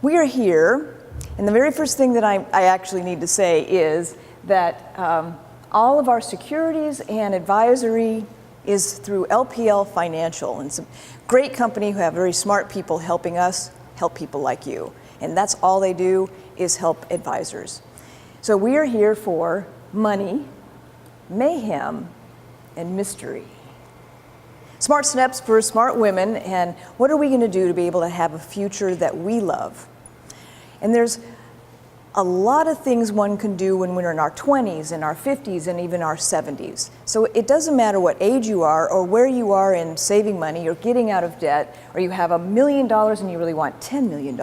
We are here, and the very first thing that I actually need to say is that all of our securities and advisory is through LPL Financial. And it's a great company who have very smart people helping us help people like you. And that's all they do is help advisors. So we are here for money, mayhem, and mystery. Smart steps for smart women, and what are we going to do to be able to have a future that we love? And there's a lot of things one can do when we're in our 20s, in our 50s, and even our 70s. So it doesn't matter what age you are or where you are in saving money or getting out of debt, or you have $1 million and you really want $10 million.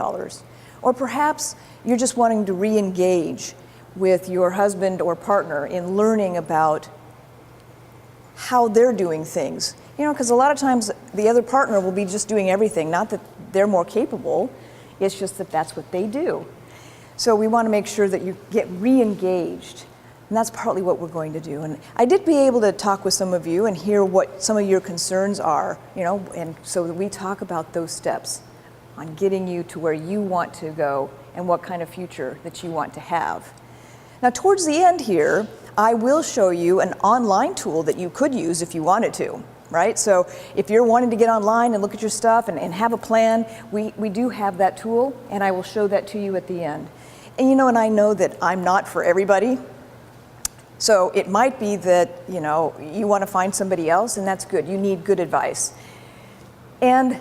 Or perhaps you're just wanting to re-engage with your husband or partner in learning about how they're doing things. You know, because a lot of times the other partner will be just doing everything, not that they're more capable, it's just that that's what they do. So we want to make sure that you get re-engaged, and that's partly what we're going to do. And I did be able to talk with some of you and hear what some of your concerns are, you know, and so we talk about those steps on getting you to where you want to go and what kind of future that you want to have. Now, towards the end here, I will show you an online tool that you could use if you wanted to, right? So if you're wanting to get online and look at your stuff and have a plan, we do have that tool, and I will show that to you at the end. And you know, and I know that I'm not for everybody. So it might be that, you know, you want to find somebody else, and that's good. You need good advice. And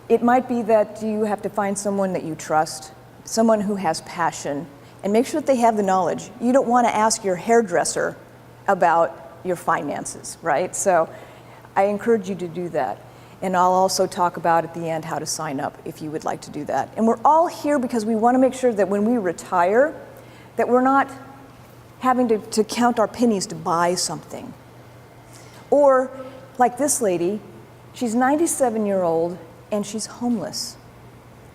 it might be that you have to find someone that you trust, someone who has passion, and make sure that they have the knowledge. You don't want to ask your hairdresser about your finances, right? So I encourage you to do that. And I'll also talk about at the end how to sign up if you would like to do that. And we're all here because we want to make sure that when we retire, that we're not having to count our pennies to buy something. Or like this lady, she's 97-year-old and she's homeless.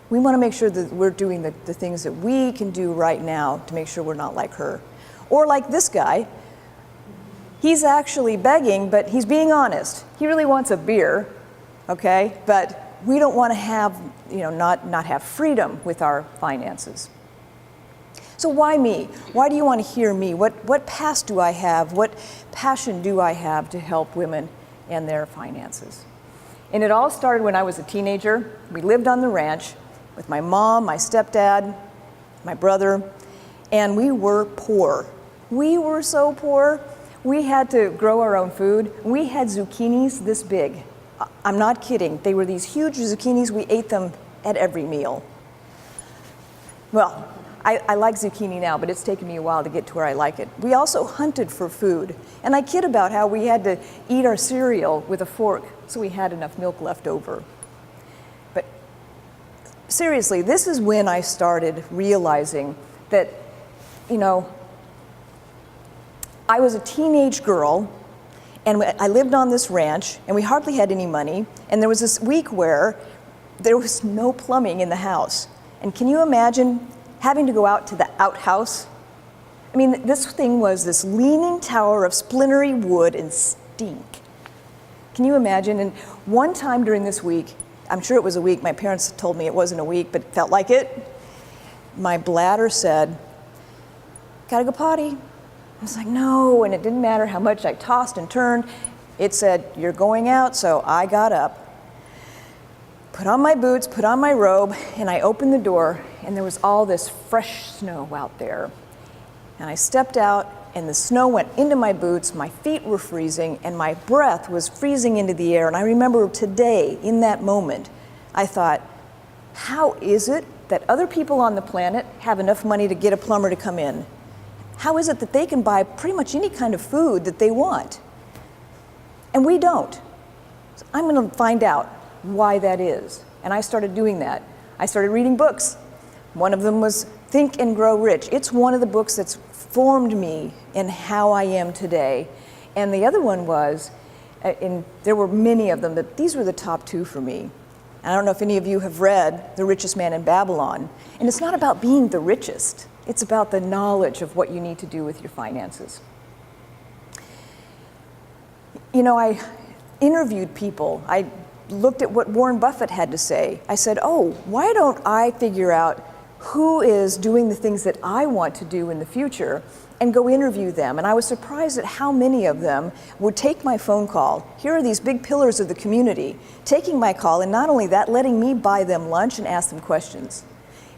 We want to make sure that we're doing the things that we can do right now to make sure we're not like her. Or like this guy, he's actually begging, but he's being honest. He really wants a beer, okay? But we don't want to have, you know, not have freedom with our finances. So why me? Why do you want to hear me? What past do I have? What passion do I have to help women and their finances? And it all started when I was a teenager. We lived on the ranch with my mom, my stepdad, my brother, and we were poor. We were so poor. We had to grow our own food. We had zucchinis this big. I'm not kidding. They were these huge zucchinis. We ate them at every meal. Well, I like zucchini now, but it's taken me a while to get to where I like it. We also hunted for food. And I kid about how we had to eat our cereal with a fork so we had enough milk left over. But seriously, this is when I started realizing that, you know, I was a teenage girl, and I lived on this ranch, and we hardly had any money, and there was this week where there was no plumbing in the house. And can you imagine having to go out to the outhouse? I mean, this thing was this leaning tower of splintery wood and stink. Can you imagine? And one time during this week, I'm sure it was a week, my parents told me it wasn't a week, but it felt like it, my bladder said, "Gotta go potty." I was like, no, and it didn't matter how much I tossed and turned. It said, "You're going out," so I got up, put on my boots, put on my robe, and I opened the door, and there was all this fresh snow out there. And I stepped out, and the snow went into my boots, my feet were freezing, and my breath was freezing into the air. And I remember today, in that moment, I thought, how is it that other people on the planet have enough money to get a plumber to come in? How is it that they can buy pretty much any kind of food that they want? And we don't. So I'm going to find out why that is. And I started doing that. I started reading books. One of them was Think and Grow Rich. It's one of the books that's formed me in how I am today. And the other one was, and there were many of them, but these were the top two for me. I don't know if any of you have read The Richest Man in Babylon. And it's not about being the richest. It's about the knowledge of what you need to do with your finances. You know, I interviewed people. I looked at what Warren Buffett had to say. I said, oh, why don't I figure out who is doing the things that I want to do in the future, and go interview them. And I was surprised at how many of them would take my phone call. Here are these big pillars of the community, taking my call, and not only that, letting me buy them lunch and ask them questions.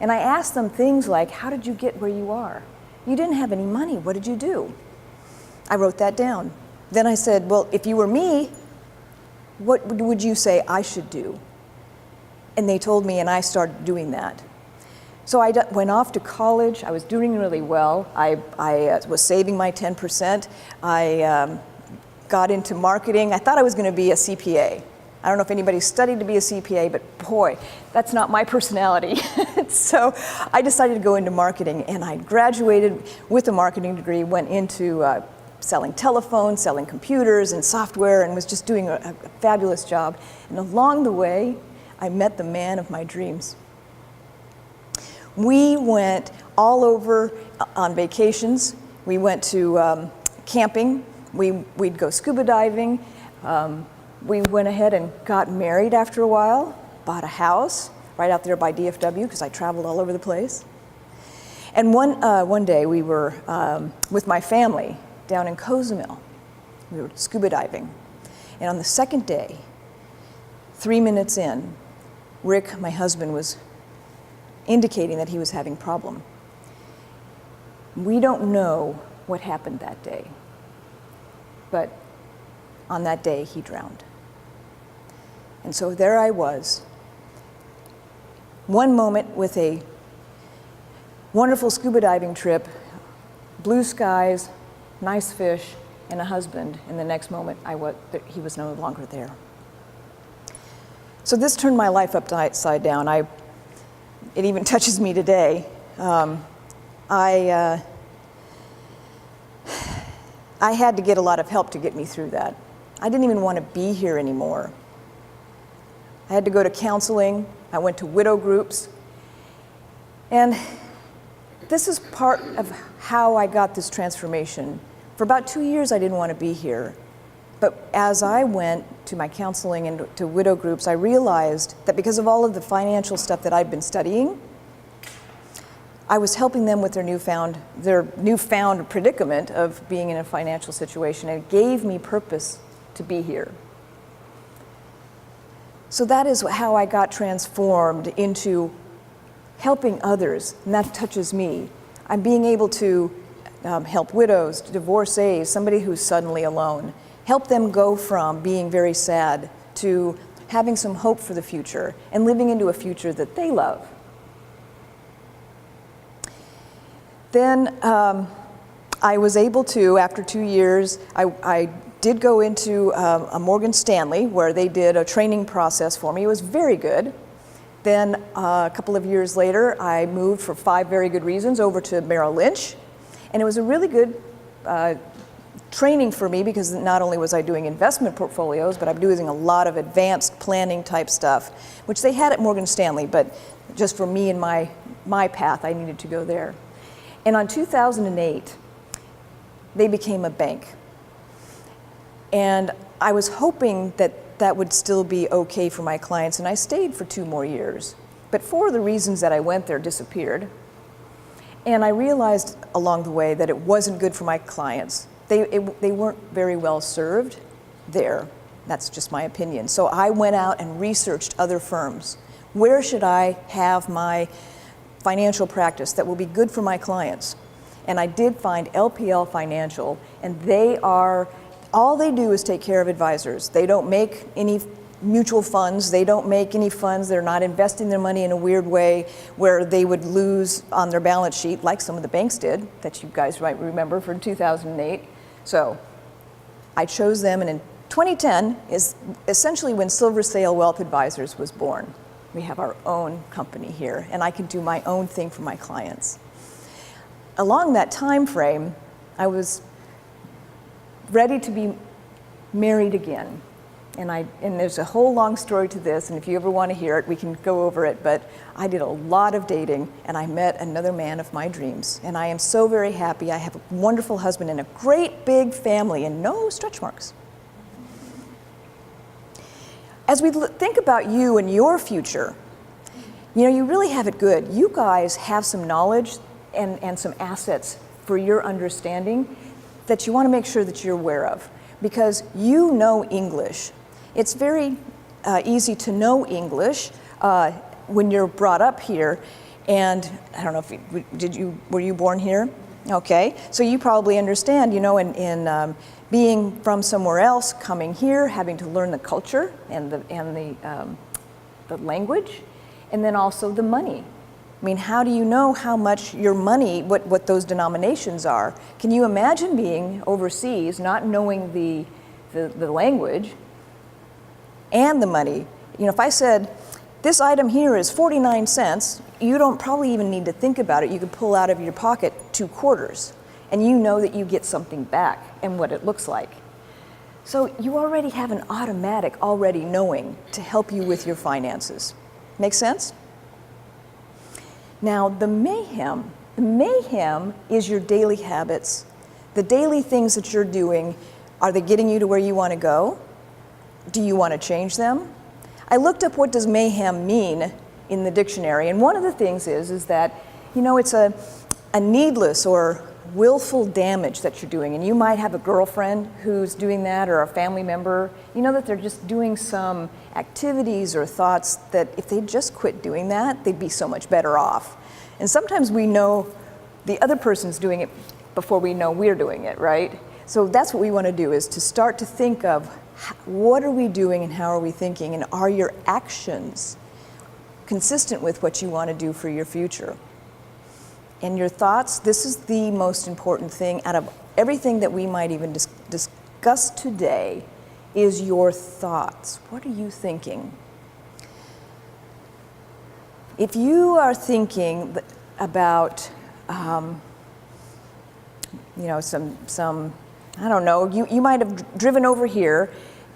And I asked them things like, how did you get where you are? You didn't have any money, what did you do? I wrote that down. Then I said, well, if you were me, what would you say I should do? And they told me, and I started doing that. So I went off to college. I was doing really well. I was saving my 10%. I got into marketing. I thought I was going to be a CPA. I don't know if anybody studied to be a CPA, but boy, that's not my personality. So I decided to go into marketing, and I graduated with a marketing degree, went into selling telephones, selling computers and software, and was just doing a fabulous job. And along the way, I met the man of my dreams. We went all over on vacations. We went to camping. We'd go scuba diving. We went ahead and got married after a while, bought a house right out there by DFW because I traveled all over the place. And one day we were with my family down in Cozumel. We were scuba diving. And on the second day, 3 minutes in, Rick, my husband, was indicating that he was having a problem. We don't know what happened that day, but on that day he drowned. And so there I was, one moment with a wonderful scuba diving trip, blue skies, nice fish, and a husband, and the next moment he was no longer there. So this turned my life upside down. It even touches me today. I had to get a lot of help to get me through that. I didn't even want to be here anymore. I had to go to counseling. I went to widow groups. And this is part of how I got this transformation. For about 2 years, I didn't want to be here. But as I went to my counseling and to widow groups, I realized that because of all of the financial stuff that I'd been studying, I was helping them with their newfound predicament of being in a financial situation. And it gave me purpose to be here. So that is how I got transformed into helping others, and that touches me. I'm being able to help widows, divorcees, somebody who's suddenly alone, help them go from being very sad to having some hope for the future and living into a future that they love. Then I was able to, after 2 years, I did go into a Morgan Stanley where they did a training process for me. It was very good. Then a couple of years later, I moved for 5 very good reasons over to Merrill Lynch. And it was a really good training for me because not only was I doing investment portfolios, but I'm doing a lot of advanced planning type stuff, which they had at Morgan Stanley, but just for me and my path, I needed to go there. And on 2008, they became a bank. And I was hoping that that would still be okay for my clients, and I stayed for 2 more years. But 4 of the reasons that I went there disappeared. And I realized along the way that it wasn't good for my clients. They weren't very well served there. That's just my opinion. So I went out and researched other firms. Where should I have my financial practice that will be good for my clients? And I did find LPL Financial, and all they do is take care of advisors. They don't make any mutual funds. They don't make any funds. They're not investing their money in a weird way where they would lose on their balance sheet, like some of the banks did, that you guys might remember from 2008. So I chose them, and in 2010 is essentially when Silver Sail Wealth Advisors was born. We have our own company here, and I can do my own thing for my clients. Along that time frame, I was ready to be married again. And there's a whole long story to this, and if you ever want to hear it, we can go over it, but I did a lot of dating, and I met another man of my dreams. And I am so very happy. I have a wonderful husband and a great big family, and no stretch marks. As we think about you and your future, You know, you really have it good. You guys have some knowledge and some assets for your understanding that you want to make sure that you're aware of, because you know English. It's very easy to know English when you're brought up here. And I don't know if were you born here? Okay, so you probably understand, you know, in being from somewhere else, coming here, having to learn the culture and the language, and then also the money. I mean, how do you know how much your money, what those denominations are? Can you imagine being overseas, not knowing the language and the money? You know, if I said, this item here is 49 cents, you don't probably even need to think about it. You could pull out of your pocket 2 quarters, and you know that you get something back and what it looks like. So you already have an automatic already knowing to help you with your finances. Make sense? Now, the mayhem is your daily habits. The daily things that you're doing, are they getting you to where you want to go? Do you want to change them? I looked up what does mayhem mean in the dictionary, and one of the things is that, you know, it's a needless or willful damage that you're doing. And you might have a girlfriend who's doing that, or a family member. You know that they're just doing some activities or thoughts that if they just quit doing that, they'd be so much better off. And sometimes we know the other person's doing it before we know we're doing it, right? So that's what we want to do, is to start to think of what are we doing and how are we thinking, and are your actions consistent with what you want to do for your future? And your thoughts, this is the most important thing out of everything that we might even discuss today, is your thoughts. What are you thinking? If you are thinking about, you know, some, I don't know, you might have driven over here,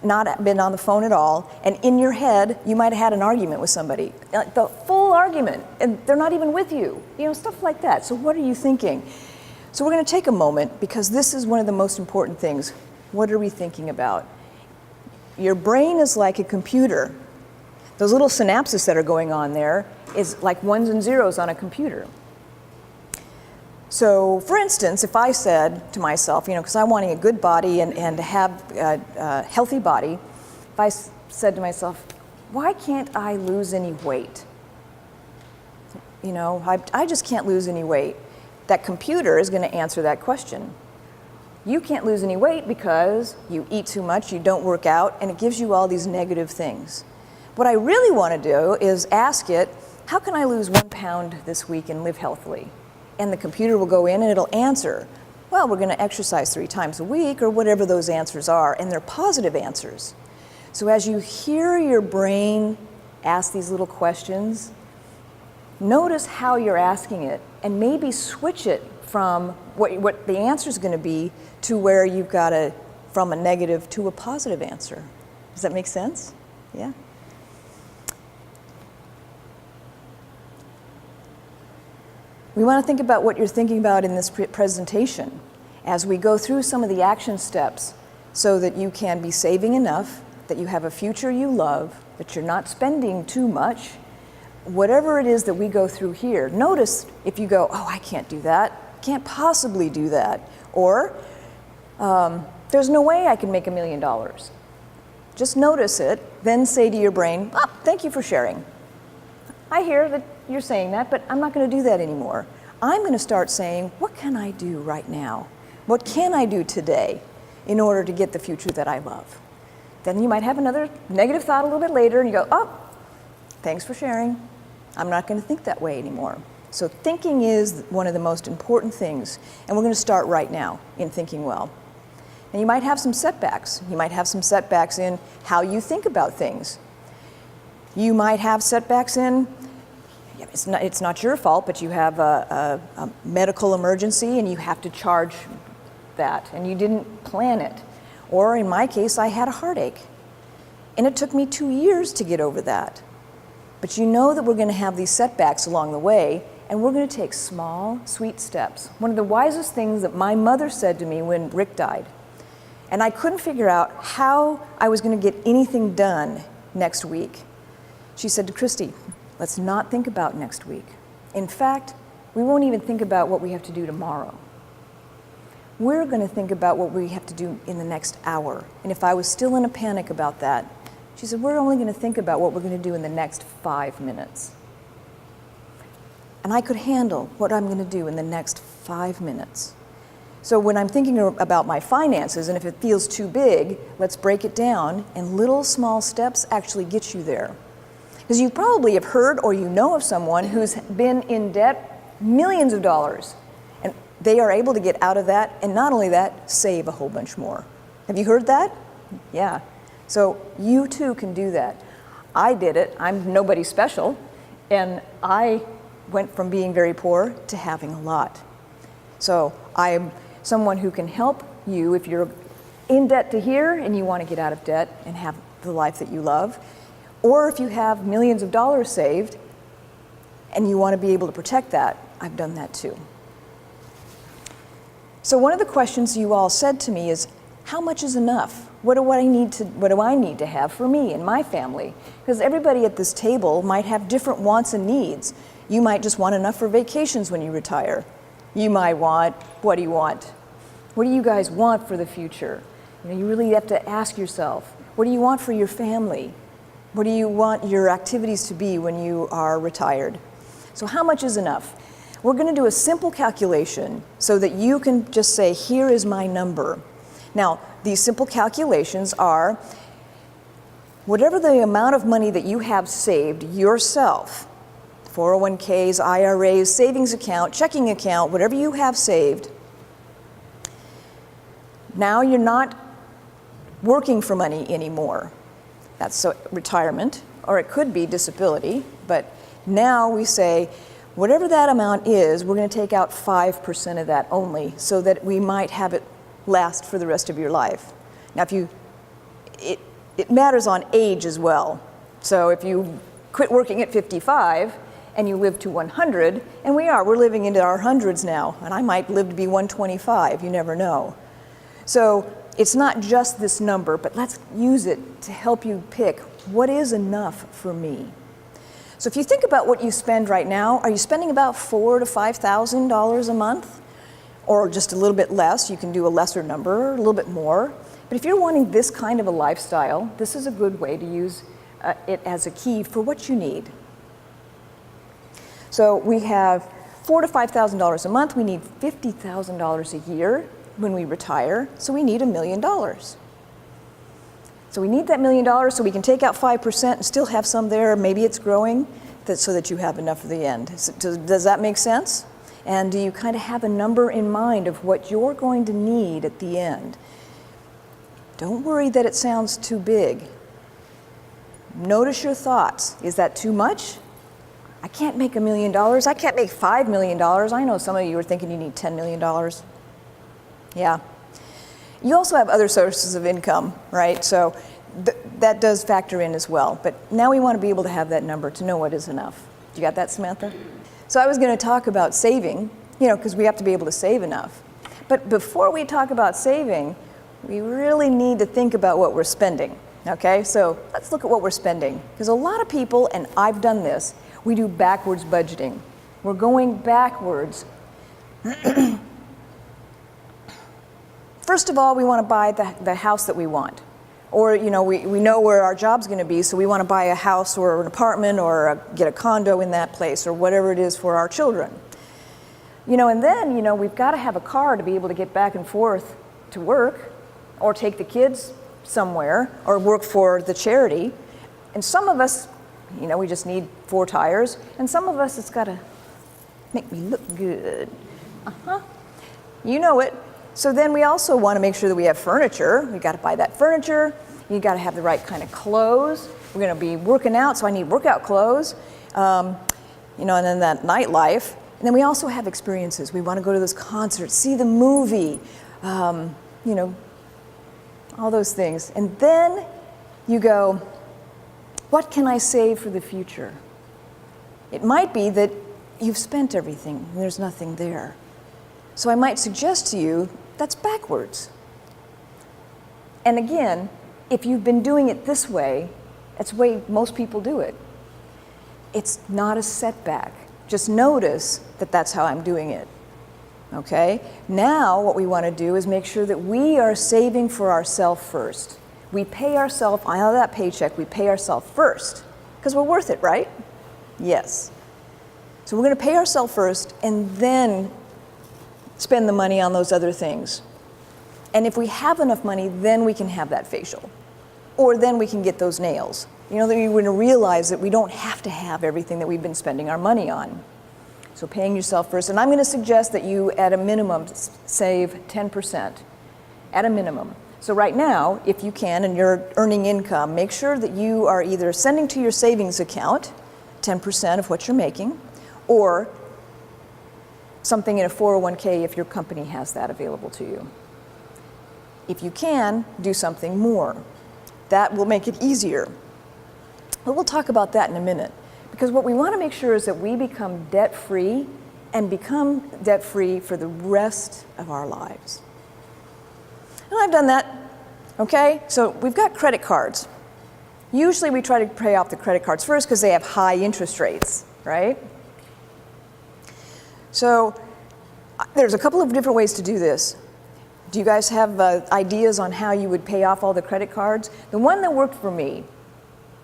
not been on the phone at all, and in your head, you might have had an argument with somebody, the full argument, and they're not even with you, you know, stuff like that. So what are you thinking? So we're going to take a moment, because this is one of the most important things. What are we thinking about? Your brain is like a computer. Those little synapses that are going on there is like ones and zeros on a computer. So, for instance, if I said to myself, you know, because I'm wanting a good body and to have a healthy body, if I said to myself, why can't I lose any weight? You know, I just can't lose any weight. That computer is going to answer that question. You can't lose any weight because you eat too much, you don't work out, and it gives you all these negative things. What I really want to do is ask it, how can I lose 1 pound this week and live healthily? And the computer will go in and it'll answer, well, we're going to exercise 3 times a week, or whatever those answers are, and they're positive answers. So as you hear your brain ask these little questions, notice how you're asking it, and maybe switch it from what the answer is going to be to where you've got from a negative to a positive answer. Does that make sense? Yeah? We want to think about what you're thinking about in this presentation as we go through some of the action steps, so that you can be saving enough, that you have a future you love, that you're not spending too much. Whatever it is that we go through here, notice if you go, oh, I can't do that, can't possibly do that, or there's no way I can make $1 million. Just notice it, then say to your brain, oh, thank you for sharing. I hear that you're saying that, but I'm not going to do that anymore. I'm going to start saying, what can I do right now? What can I do today in order to get the future that I love? Then you might have another negative thought a little bit later, and you go, oh, thanks for sharing. I'm not going to think that way anymore. So thinking is one of the most important things, and we're going to start right now in thinking well. And you might have some setbacks. You might have some setbacks in how you think about things. You might have setbacks in, it's not your fault, but you have a medical emergency and you have to charge that, and you didn't plan it. Or in my case, I had a heartache, and it took me 2 years to get over that. But you know that we're going to have these setbacks along the way, and we're going to take small, sweet steps. One of the wisest things that my mother said to me when Rick died, and I couldn't figure out how I was going to get anything done next week. She said to Christi, Let's not think about next week. In fact, we won't even think about what we have to do tomorrow. We're going to think about what we have to do in the next hour. And if I was still in a panic about that, she said, we're only going to think about what we're going to do in the next 5 minutes. And I could handle what I'm going to do in the next 5 minutes. So when I'm thinking about my finances, and if it feels too big, let's break it down, and little small steps actually get you there. Because you probably have heard or you know of someone who's been in debt millions of dollars, and they are able to get out of that, and not only that, save a whole bunch more. Have you heard that? Yeah. So you too can do that. I did it. I'm nobody special, and I went from being very poor to having a lot. So I'm someone who can help you if you're in debt to here and you want to get out of debt and have the life that you love, or if you have millions of dollars saved and you want to be able to protect that. I've done that too. So one of the questions you all said to me is, how much is enough? What do I need to have for me and my family? Because everybody at this table might have different wants and needs. You might just want enough for vacations when you retire. You might want, what do you want? What do you guys want for the future? You really have to ask yourself, what do you want for your family? What do you want your activities to be when you are retired? So how much is enough? We're going to do a simple calculation so that you can just say, here is my number. Now, these simple calculations are whatever the amount of money that you have saved yourself, 401ks, IRAs, savings account, checking account, whatever you have saved. Now you're not working for money anymore. That's retirement, or it could be disability, but now we say, whatever that amount is, we're going to take out 5% of that only, so that we might have it last for the rest of your life. Now, it matters on age as well. So if you quit working at 55 and you live to 100, and we're living into our hundreds now, and I might live to be 125, you never know. So it's not just this number, but let's use it to help you pick what is enough for me. So if you think about what you spend right now, are you spending about $4,000 to $5,000 a month? Or just a little bit less? You can do a lesser number, a little bit more. But if you're wanting this kind of a lifestyle, this is a good way to use it as a key for what you need. So we have $4,000 to $5,000 a month. We need $50,000 a year when we retire, so we need $1 million. So we need that $1 million so we can take out 5% and still have some there. Maybe it's growing so that you have enough at the end. So does that make sense? And do you kind of have a number in mind of what you're going to need at the end? Don't worry that it sounds too big. Notice your thoughts. Is that too much? I can't make $1 million. I can't make $5 million. I know some of you are thinking you need $10 million. Yeah. You also have other sources of income, right? So that does factor in as well. But now we want to be able to have that number to know what is enough. You got that, Samantha? So I was going to talk about saving, because we have to be able to save enough. But before we talk about saving, we really need to think about what we're spending, okay? So let's look at what we're spending. Because a lot of people, and I've done this, we do backwards budgeting. We're going backwards. First of all, we want to buy the house that we want. Or, we know where our job's going to be, so we want to buy a house or an apartment or get a condo in that place or whatever it is for our children. And then, we've got to have a car to be able to get back and forth to work or take the kids somewhere or work for the charity. And some of us, we just need 4 tires. And some of us, it's got to make me look good. You know it. So then we also want to make sure that we have furniture. We got to buy that furniture. You got to have the right kind of clothes. We're going to be working out, so I need workout clothes. And then that nightlife. And then we also have experiences. We want to go to those concerts, see the movie, all those things. And then you go, what can I save for the future? It might be that you've spent everything and there's nothing there. So I might suggest to you, that's backwards. And again, if you've been doing it this way, that's the way most people do it. it's not a setback. Just notice that that's how I'm doing it. Okay? Now what we want to do is make sure that we are saving for ourselves first. We pay ourselves, out of that paycheck, we pay ourselves first. Because we're worth it, right? Yes. So we're going to pay ourselves first and then spend the money on those other things. And if we have enough money, then we can have that facial. Or then we can get those nails. You know, that you're going to realize that we don't have to have everything that we've been spending our money on. So paying yourself first. And I'm going to suggest that you, at a minimum, save 10%. At a minimum. So right now, if you can, and you're earning income, make sure that you are either sending to your savings account 10% of what you're making, or something in a 401k if your company has that available to you. If you can, do something more. That will make it easier. But we'll talk about that in a minute. Because what we want to make sure is that we become debt-free and become debt-free for the rest of our lives. And I've done that, okay? So we've got credit cards. Usually we try to pay off the credit cards first because they have high interest rates, right? So there's a couple of different ways to do this. Do you guys have ideas on how you would pay off all the credit cards? The one that worked for me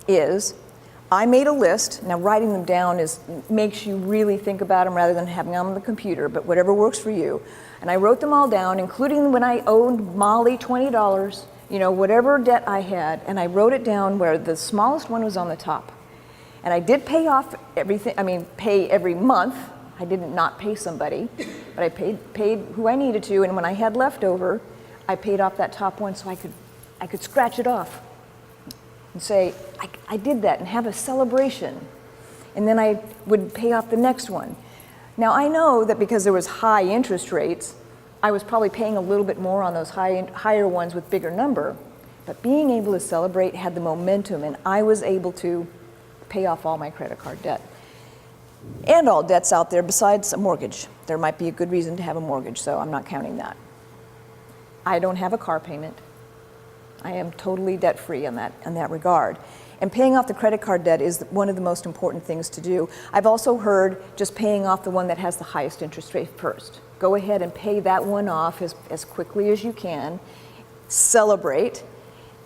is I made a list. Now writing them down makes you really think about them rather than having them on the computer, but whatever works for you. And I wrote them all down, including when I owed Molly $20, you know, whatever debt I had, and I wrote it down where the smallest one was on the top. And I did pay off everything, pay every month. I didn't not pay somebody, but I paid who I needed to, and when I had leftover, I paid off that top one so I could scratch it off and say, I did that, and have a celebration. And then I would pay off the next one. Now I know that because there was high interest rates, I was probably paying a little bit more on those higher ones with bigger number, but being able to celebrate had the momentum, and I was able to pay off all my credit card debt. And all debts out there besides a mortgage. There might be a good reason to have a mortgage, so I'm not counting that. I don't have a car payment. I am totally debt-free in that regard. And paying off the credit card debt is one of the most important things to do. I've also heard just paying off the one that has the highest interest rate first. Go ahead and pay that one off as quickly as you can. Celebrate.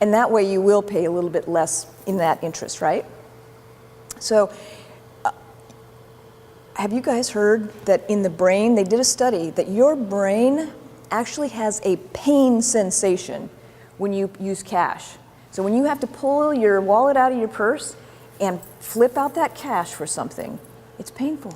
And that way you will pay a little bit less in that interest, right? So, have you guys heard that in the brain, they did a study that your brain actually has a pain sensation when you use cash. So when you have to pull your wallet out of your purse and flip out that cash for something, it's painful.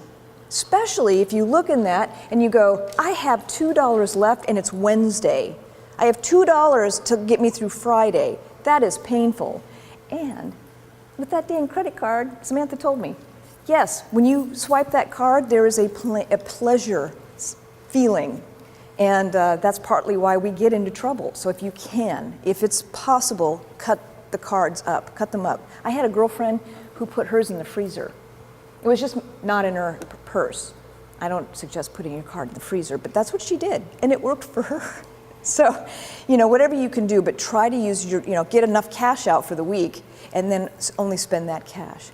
Especially if you look in that and you go, I have $2 left and it's Wednesday. I have $2 to get me through Friday. That is painful. And with that dang credit card, Samantha told me, yes, when you swipe that card, there is a pleasure feeling. And that's partly why we get into trouble. So if you can, if it's possible, cut the cards up, cut them up. I had a girlfriend who put hers in the freezer. It was just not in her purse. I don't suggest putting your card in the freezer, but that's what she did, and it worked for her. So, you know, whatever you can do, but try to use get enough cash out for the week, and then only spend that cash.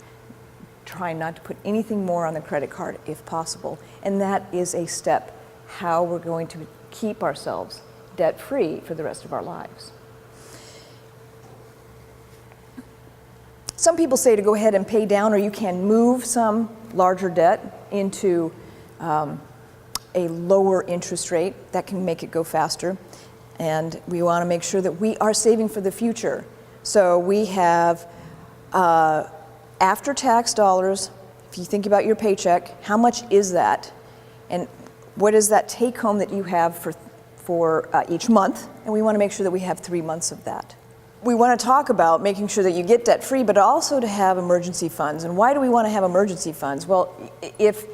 Try not to put anything more on the credit card if possible, and that is a step how we're going to keep ourselves debt-free for the rest of our lives. Some people say to go ahead and pay down, or you can move some larger debt into a lower interest rate. That can make it go faster. And we want to make sure that we are saving for the future. So we have after-tax dollars. If you think about your paycheck, how much is that? And what is that take home that you have for each month? And we want to make sure that we have 3 months of that. We want to talk about making sure that you get debt free, but also to have emergency funds. And why do we want to have emergency funds? Well, if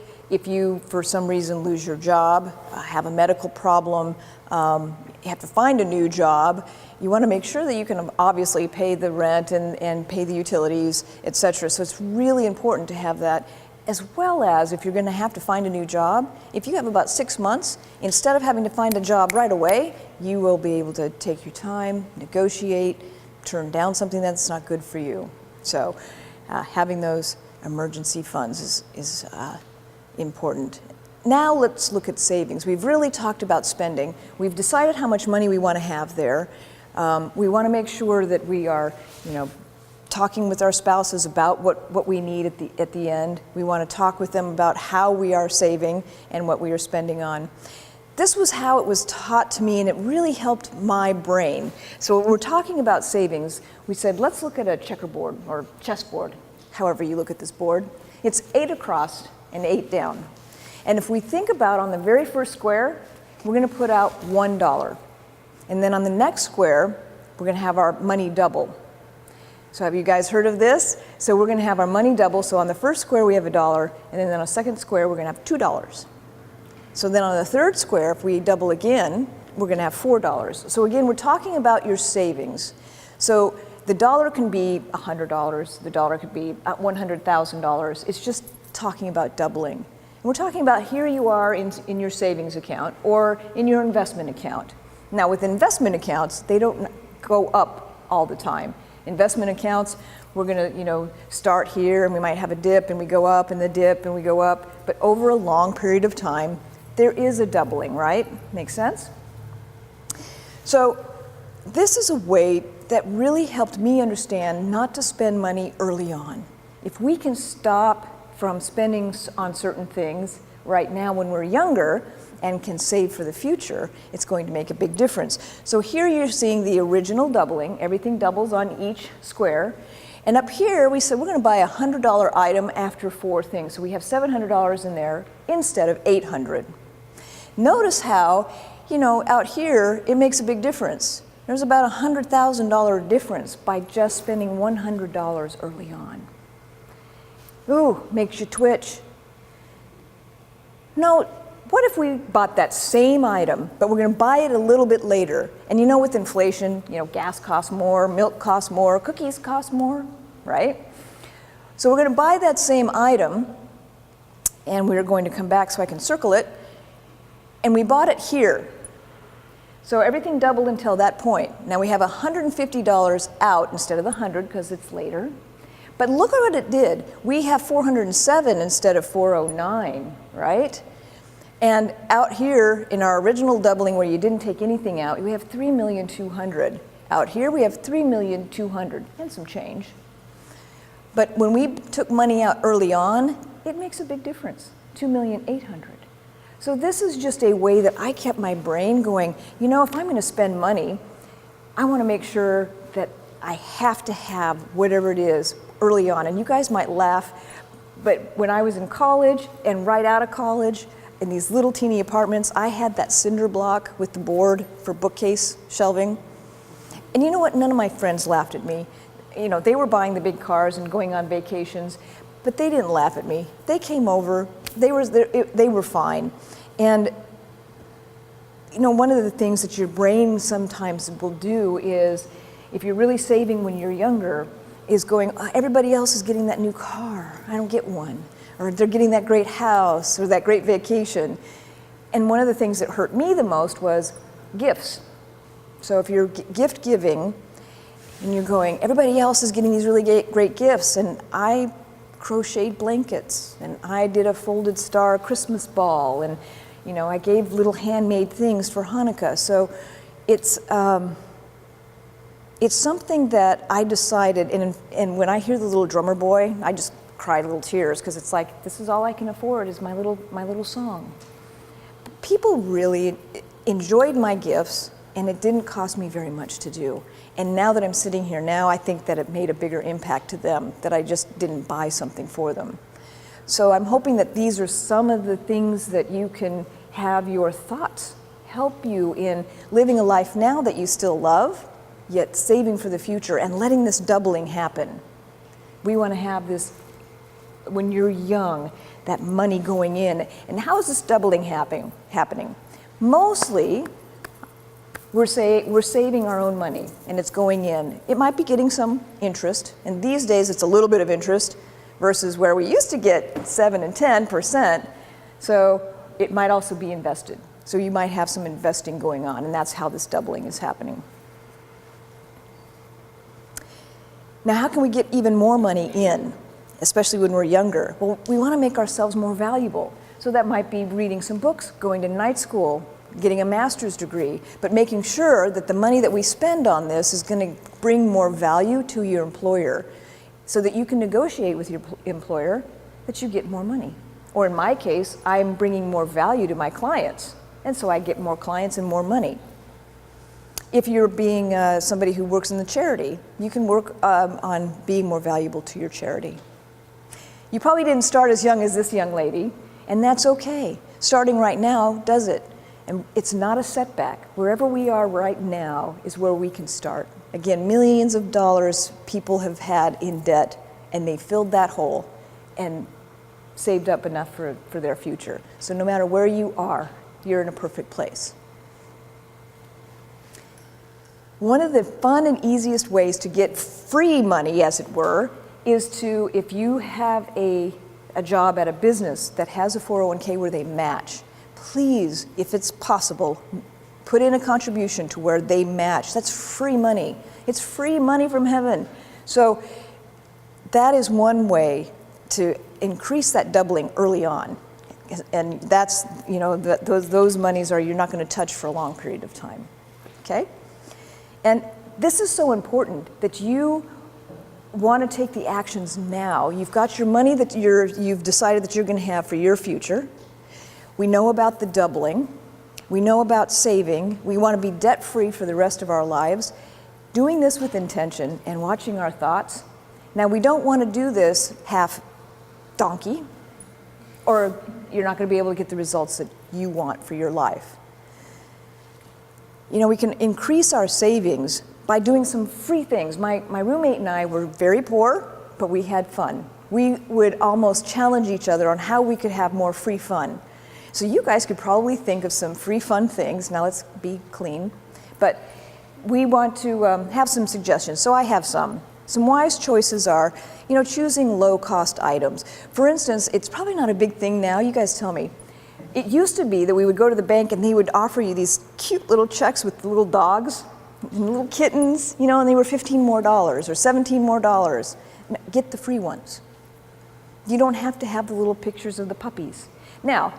you, for some reason, lose your job, have a medical problem, you have to find a new job, you want to make sure that you can obviously pay the rent and pay the utilities, et cetera. So it's really important to have that. As well as if you're going to have to find a new job, if you have about 6 months, instead of having to find a job right away, you will be able to take your time, negotiate, turn down something that's not good for you. So having those emergency funds is important. Now let's look at savings. We've really talked about spending. We've decided how much money we want to have there. We want to make sure that we are, talking with our spouses about what we need at the end. We want to talk with them about how we are saving and what we are spending on. This was how it was taught to me, and it really helped my brain. So when we're talking about savings, we said, let's look at a checkerboard or chessboard, however you look at this board. It's 8 across and 8 down. And if we think about on the very first square, we're going to put out $1. And then on the next square, we're going to have our money double. So have you guys heard of this? So we're going to have our money double. So on the first square, we have $1. And then on the second square, we're going to have $2. So then on the third square, if we double again, we're going to have $4. So again, we're talking about your savings. So the dollar can be $100. The dollar could be $100,000. It's just talking about doubling. And we're talking about here you are in your savings account or in your investment account. Now with investment accounts, they don't go up all the time. Investment accounts, we're going to start here and we might have a dip and we go up and the dip and we go up. But over a long period of time, there is a doubling, right? Makes sense? So this is a way that really helped me understand not to spend money early on. If we can stop from spending on certain things right now when we're younger and can save for the future, it's going to make a big difference. So here you're seeing the original doubling. Everything doubles on each square. And up here, we said we're going to buy a $100 item after 4 things. So we have $700 in there instead of $800. Notice how, out here, it makes a big difference. There's about a $100,000 difference by just spending $100 early on. Ooh, makes you twitch. No, what if we bought that same item, but we're going to buy it a little bit later? And with inflation, gas costs more, milk costs more, cookies cost more, right? So we're going to buy that same item, and we're going to come back so I can circle it, and we bought it here. So everything doubled until that point. Now we have $150 out instead of the 100 because it's later. But look at what it did. We have 407 instead of 409, right? And out here in our original doubling where you didn't take anything out, we have 3,200,000. Out here we have 3,200,000 and some change. But when we took money out early on, it makes a big difference, 2,800,000. So this is just a way that I kept my brain going, if I'm going to spend money, I want to make sure that I have to have whatever it is early on. And you guys might laugh, but when I was in college and right out of college, in these little teeny apartments, I had that cinder block with the board for bookcase shelving. And you know what? None of my friends laughed at me. They were buying the big cars and going on vacations, but they didn't laugh at me. They came over. They were fine. And one of the things that your brain sometimes will do is, if you're really saving when you're younger, is going, everybody else is getting that new car. I don't get one. Or they're getting that great house or that great vacation. And one of the things that hurt me the most was gifts. So if you're gift giving and you're going, everybody else is getting these really great gifts, and I crocheted blankets, and I did a folded star Christmas ball, and I gave little handmade things for Hanukkah. So it's something that I decided, and when I hear the little drummer boy, I just cry little tears, because it's like, this is all I can afford is my little song. People really enjoyed my gifts, and it didn't cost me very much to do. And now that I'm sitting here now, I think that it made a bigger impact to them, that I just didn't buy something for them. So I'm hoping that these are some of the things that you can have your thoughts help you in living a life now that you still love, yet saving for the future and letting this doubling happen. We want to have this, when you're young, that money going in. And how is this doubling happening? Mostly, we're saving our own money, and it's going in. It might be getting some interest, and these days it's a little bit of interest versus where we used to get 7 and 10%. So it might also be invested. So you might have some investing going on, and that's how this doubling is happening. Now, how can we get even more money in? especially when we're younger. Well, we want to make ourselves more valuable. So that might be reading some books, going to night school, getting a master's degree, but making sure that the money that we spend on this is going to bring more value to your employer so that you can negotiate with your employer that you get more money. Or in my case, I'm bringing more value to my clients, and so I get more clients and more money. If you're being somebody who works in the charity, you can work on being more valuable to your charity. You probably didn't start as young as this young lady, and that's okay. Starting right now does it. And it's not a setback. Wherever we are right now is where we can start. Again, millions of dollars people have had in debt, and they filled that hole and saved up enough for their future. So no matter where you are, you're in a perfect place. One of the fun and easiest ways to get free money, as it were, is to, if you have a job at a business that has a 401k where they match, please, if it's possible, put in a contribution to where they match. That's free money. It's free money from heaven. So that is one way to increase that doubling early on. And that's, you know, those monies are you're not going to touch for a long period of time. Okay? And this is so important that you want to take the actions now. You've got your money that you've decided that you're going to have for your future. We know about the doubling. We know about saving. We want to be debt-free for the rest of our lives. Doing this with intention and watching our thoughts. Now, we don't want to do this half donkey, or you're not going to be able to get the results that you want for your life. You know, we can increase our savings by doing some free things. My roommate and I were very poor, but we had fun. We would almost challenge each other on how we could have more free fun. So you guys could probably think of some free fun things. Now let's be clean. But we want to have some suggestions. So I have some. Some wise choices are, you know, choosing low-cost items. For instance, it's probably not a big thing now. You guys tell me. It used to be that we would go to the bank and they would offer you these cute little checks with little dogs and little kittens, you know, and they were $15 more or $17 more. Get the free ones. You don't have to have the little pictures of the puppies. Now,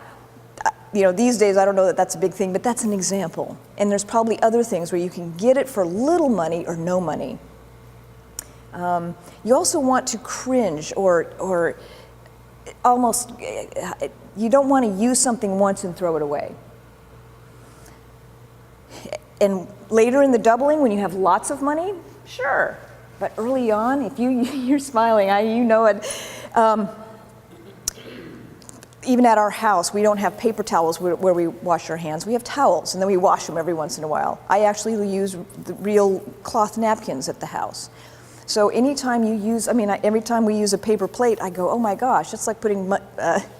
you know, these days I don't know that that's a big thing, but that's an example. And there's probably other things where you can get it for little money or no money. You also want to cringe or almost, you don't want to use something once and throw it away. And later in the doubling, when you have lots of money, sure. But early on, if you're smiling, you know it. Even at our house, we don't have paper towels where we wash our hands. We have towels, and then we wash them every once in a while. I actually use the real cloth napkins at the house. So anytime you use, every time we use a paper plate, I go, oh my gosh, it's like putting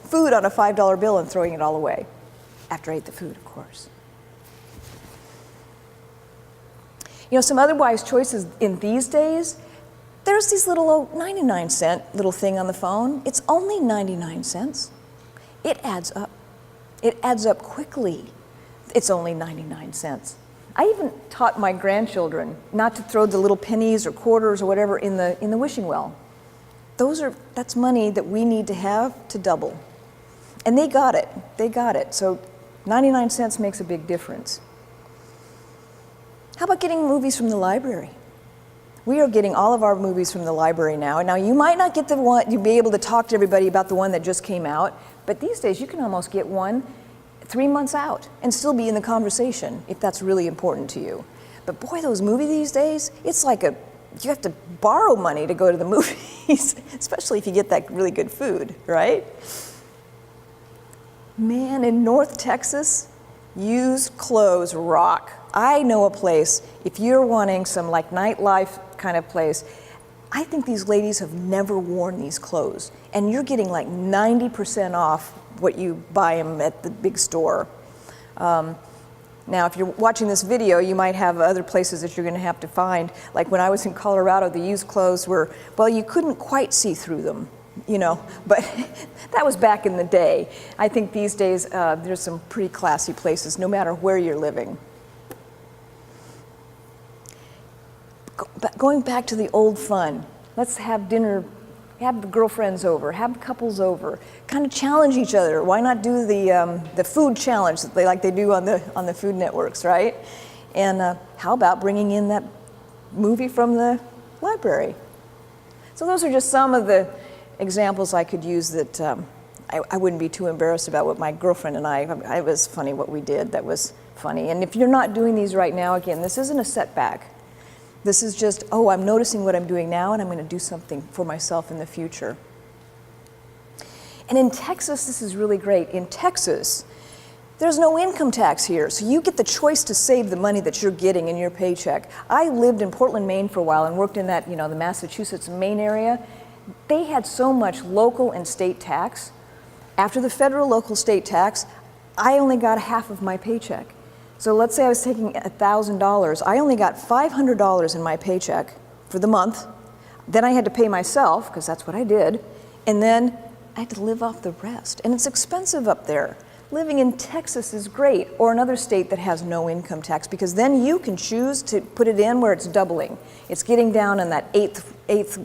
food on a $5 bill and throwing it all away. After I ate the food, of course. You know, some other wise choices in these days, there's these little 99-cent little thing on the phone. It's only 99 cents. It adds up. It adds up quickly. It's only 99 cents. I even taught my grandchildren not to throw the little pennies or quarters or whatever in the wishing well. That's money that we need to have to double. And they got it. They got it. So 99 cents makes a big difference. How about getting movies from the library? We are getting all of our movies from the library now. Now, you might not get the one, you'll be able to talk to everybody about the one that just came out, but these days you can almost get one 3 months out and still be in the conversation if that's really important to you. But boy, those movies these days, it's like you have to borrow money to go to the movies, especially if you get that really good food, right? Man, in North Texas, used clothes rock. I know a place, if you're wanting some like nightlife kind of place, I think these ladies have never worn these clothes. And you're getting like 90% off what you buy them at the big store. Now, if you're watching this video, you might have other places that you're going to have to find. Like when I was in Colorado, the used clothes were, well, you couldn't quite see through them, you know, but that was back in the day. I think these days there's some pretty classy places, no matter where you're living. Going back to the old fun, let's have dinner have girlfriends over, have couples over, kind of challenge each other. Why not do the food challenge that they do on the food networks, right? And how about bringing in that movie from the library? So those are just some of the examples I could use that I wouldn't be too embarrassed about what my girlfriend and it was funny what we did. That was funny. And if you're not doing these right now, again, this isn't a setback. This is just, oh, I'm noticing what I'm doing now, and I'm going to do something for myself in the future. And in Texas, this is really great. In Texas, there's no income tax here, so you get the choice to save the money that you're getting in your paycheck. I lived in Portland, Maine for a while and worked in that, the Massachusetts, Maine area. They had so much local and state tax. After the federal, local, state tax, I only got half of my paycheck. So let's say I was taking $1,000. I only got $500 in my paycheck for the month. Then I had to pay myself, because that's what I did. And then I had to live off the rest. And it's expensive up there. Living in Texas is great, or another state that has no income tax, because then you can choose to put it in where it's doubling. It's getting down on that eighth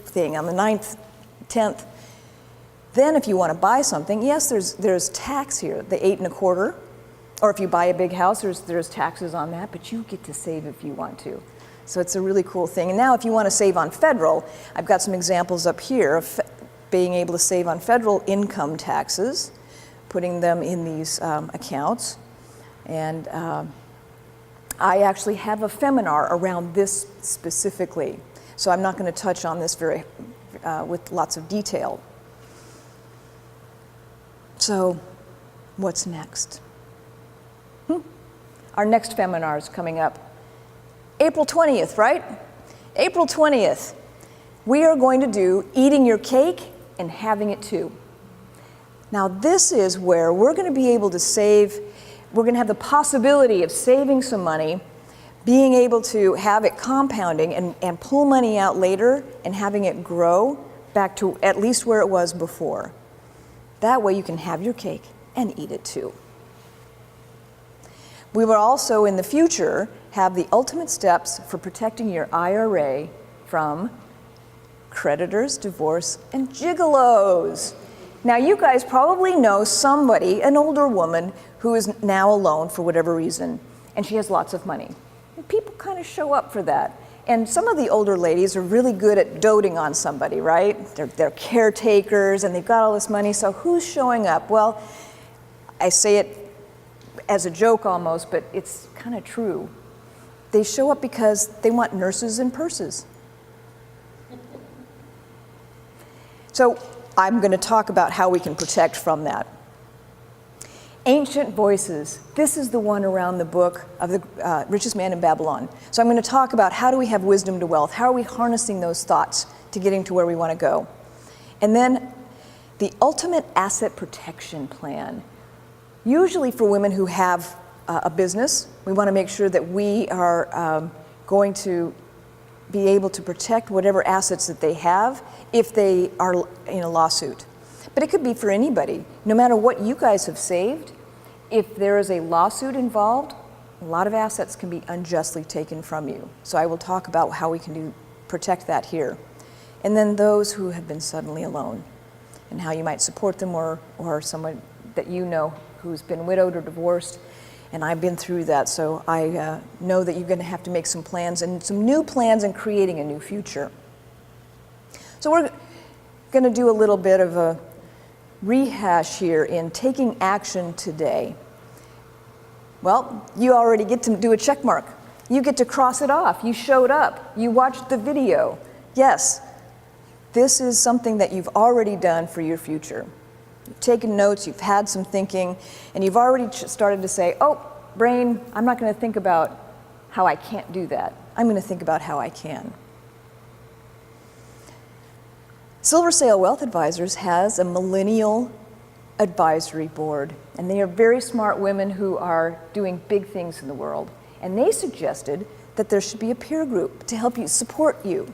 thing, on the 9th, 10th. Then if you want to buy something, yes, there's tax here, the 8 1/4. Or if you buy a big house, there's taxes on that, but you get to save if you want to. So it's a really cool thing. And now if you want to save on federal, I've got some examples up here of being able to save on federal income taxes, putting them in these accounts. And I actually have a seminar around this specifically. So I'm not going to touch on this with lots of detail. So what's next? Our next seminar is coming up April 20th, right? April 20th. We are going to do eating your cake and having it too. Now this is where we're going to be able to save, we're going to have the possibility of saving some money, being able to have it compounding and pull money out later and having it grow back to at least where it was before. That way you can have your cake and eat it too. We will also, in the future, have the ultimate steps for protecting your IRA from creditors, divorce, and gigolos. Now, you guys probably know somebody, an older woman, who is now alone for whatever reason, and she has lots of money. And people kind of show up for that. And some of the older ladies are really good at doting on somebody, right? They're caretakers, and they've got all this money, so who's showing up? Well, I say it as a joke almost, but it's kind of true. They show up because they want nurses and purses. So I'm going to talk about how we can protect from that. Ancient voices. This is the one around the book of the richest man in Babylon. So I'm going to talk about how do we have wisdom to wealth? How are we harnessing those thoughts to getting to where we want to go? And then the ultimate asset protection plan. Usually for women who have a business, we want to make sure that we are going to be able to protect whatever assets that they have if they are in a lawsuit. But it could be for anybody. No matter what you guys have saved, if there is a lawsuit involved, a lot of assets can be unjustly taken from you. So I will talk about how we can protect that here. And then those who have been suddenly alone and how you might support them or someone that you know who's been widowed or divorced, and I've been through that, so I know that you're going to have to make some plans and some new plans in creating a new future. So we're going to do a little bit of a rehash here in taking action today. Well, you already get to do a check mark. You get to cross it off. You showed up. You watched the video. Yes, this is something that you've already done for your future. You've taken notes, you've had some thinking, and you've already started to say, oh, brain, I'm not going to think about how I can't do that. I'm going to think about how I can. Silver Sail Wealth Advisors has a millennial advisory board, and they are very smart women who are doing big things in the world. And they suggested that there should be a peer group to help you, support you.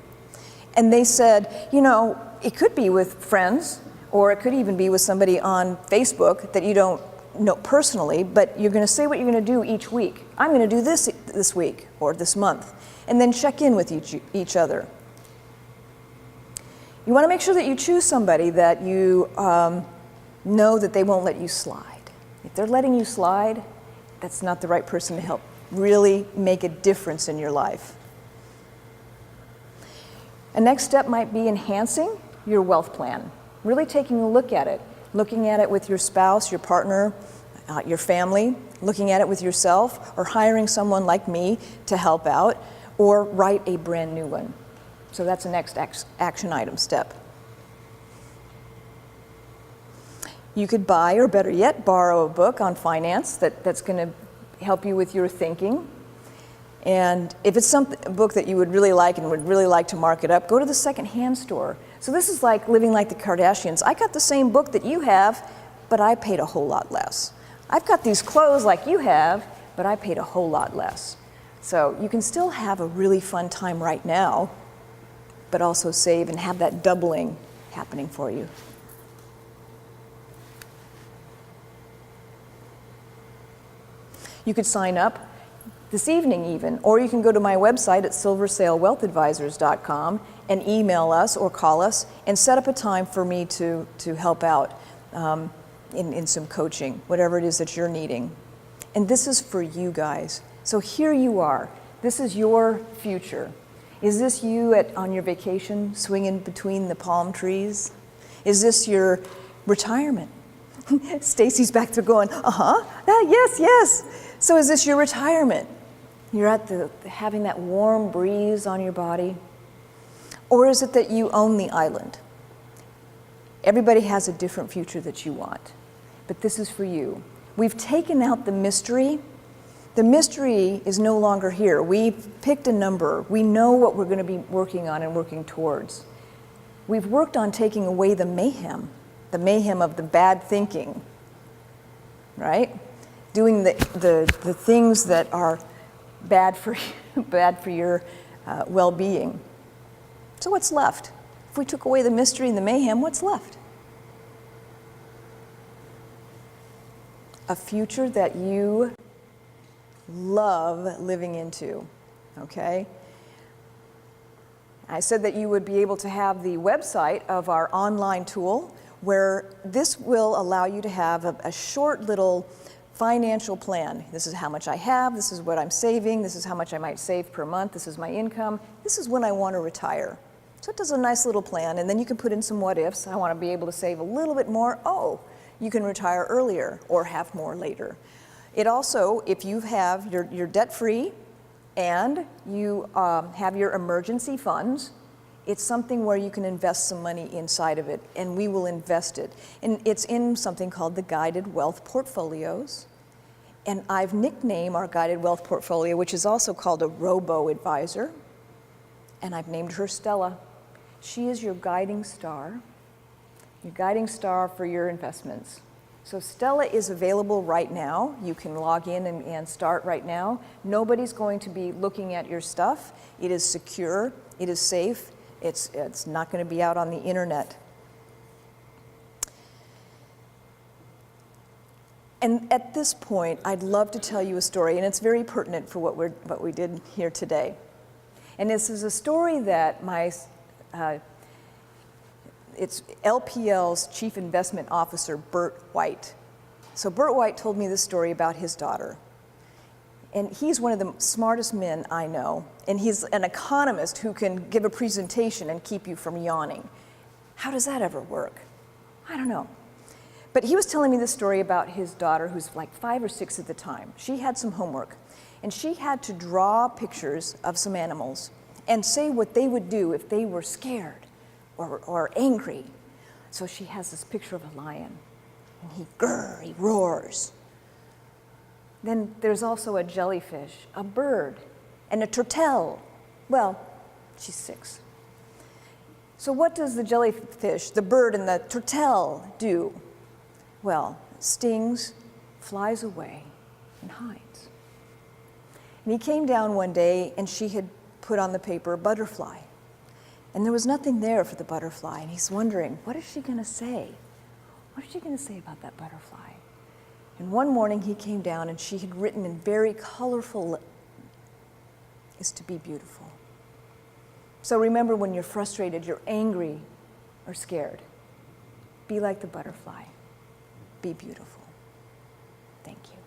And they said, you know, it could be with friends, or it could even be with somebody on Facebook that you don't know personally, but you're going to say what you're going to do each week. I'm going to do this week or this month, and then check in with each other. You want to make sure that you choose somebody that you know that they won't let you slide. If they're letting you slide, that's not the right person to help really make a difference in your life. A next step might be enhancing your wealth plan, really taking a look at it, looking at it with your spouse, your partner, your family, looking at it with yourself, or hiring someone like me to help out, or write a brand new one. So that's the next action item step. You could buy, or better yet, borrow a book on finance that's going to help you with your thinking. And if it's a book that you would really like and would really like to mark it up, go to the secondhand store. So this is like living like the Kardashians. I got the same book that you have, but I paid a whole lot less. I've got these clothes like you have, but I paid a whole lot less. So you can still have a really fun time right now, but also save and have that doubling happening for you. You could sign up this evening even, or you can go to my website at silversalewealthadvisors.com and email us or call us and set up a time for me to help out in some coaching, whatever it is that you're needing. And this is for you guys. So here you are. This is your future. Is this you on your vacation swinging between the palm trees? Is this your retirement? Stacy's back there going, yes, yes. So is this your retirement? You're having that warm breeze on your body? Or is it that you own the island? Everybody has a different future that you want, but this is for you. We've taken out the mystery. The mystery is no longer here. We've picked a number. We know what we're going to be working on and working towards. We've worked on taking away the mayhem of the bad thinking, right? Doing the things that are bad for your well-being. So what's left? If we took away the mystery and the mayhem, what's left? A future that you love living into, okay? I said that you would be able to have the website of our online tool where this will allow you to have a short little financial plan. This is how much I have, this is what I'm saving, this is how much I might save per month, this is my income, this is when I want to retire. So it does a nice little plan, and then you can put in some what ifs. I want to be able to save a little bit more. Oh, you can retire earlier or have more later. It also, if you have your debt-free and you have your emergency funds, it's something where you can invest some money inside of it, and we will invest it. And it's in something called the Guided Wealth Portfolios. And I've nicknamed our Guided Wealth Portfolio, which is also called a robo-advisor, and I've named her Stella. She is your guiding star for your investments. So Stella is available right now. You can log in and start right now. Nobody's going to be looking at your stuff. It is secure, it is safe, it's not going to be out on the internet. And at this point, I'd love to tell you a story, and it's very pertinent for what we did here today. And this is a story that it's LPL's Chief Investment Officer, Bert White. So Bert White told me this story about his daughter. And he's one of the smartest men I know. And he's an economist who can give a presentation and keep you from yawning. How does that ever work? I don't know. But he was telling me this story about his daughter, who's like 5 or 6 at the time. She had some homework, and she had to draw pictures of some animals and say what they would do if they were scared or angry. So she has this picture of a lion, and he roars. Then there's also a jellyfish, a bird, and a turtle. Well, she's 6. So what does the jellyfish, the bird, and the turtle do? Well, stings, flies away, and hides. And he came down one day, and she had put on the paper butterfly. And there was nothing there for the butterfly, and he's wondering, what is she going to say? What is she going to say about that butterfly? And one morning he came down, and she had written in very colorful, is to be beautiful. So remember, when you're frustrated, you're angry, or scared. Be like the butterfly. Be beautiful. Thank you.